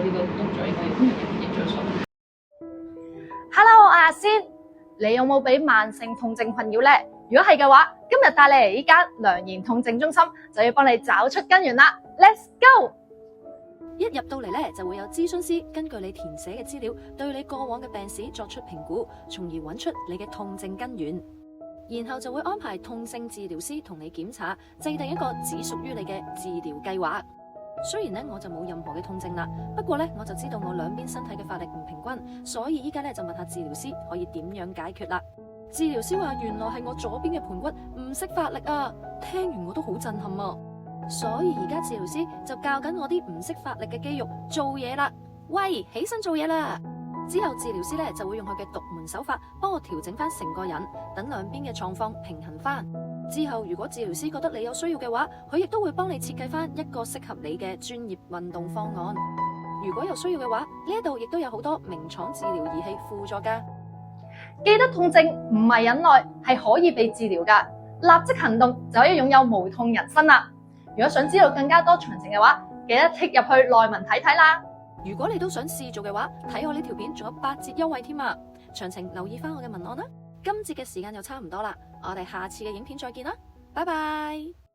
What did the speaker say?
呢個動作應該要影張相。Hello，我係阿仙，你有冇俾慢性痛症困擾呢？如果係嘅話，今日帶你嚟呢間良言痛症中心，就要幫你找出根源啦。Let's go！一入到嚟咧，就會有諮詢師根據你填寫嘅資料，對你過往嘅病史作出評估，從而揾出你嘅痛症根源。然後就會安排痛症治療師同你檢查，制定一個只屬於你嘅治療計劃。雖然咧我就冇任何嘅痛症啦，不過咧我就知道我兩邊身體嘅發力唔平均，所以依家咧就問下治療師可以點樣解決啦。治療師話原來係我左邊嘅盤骨唔識發力啊，聽完我都好震撼啊！所以而家治療師就教緊我啲唔識發力嘅肌肉做嘢啦。喂，起身做嘢啦！之後治療師咧就會用佢嘅獨門手法幫我調整翻成個人，等兩邊嘅狀況平衡翻。之後如果治療師覺得你有需要嘅話，佢亦都會幫你設計翻一個適合你嘅專業運動方案。如果有需要嘅話，呢一度亦都有好多名廠治療儀器輔助噶。記得痛症唔係忍耐，係可以被治療噶，立即行動就可以擁有無痛人生啦。如果想知道更加多詳情嘅話，記得貼入去內文睇睇啦。如果你都想試做嘅話，睇我呢條片仲有8折優惠添啊！詳情留意翻我嘅文案啦。今節嘅時間就差唔多啦，我哋下次嘅影片再見啦，拜拜。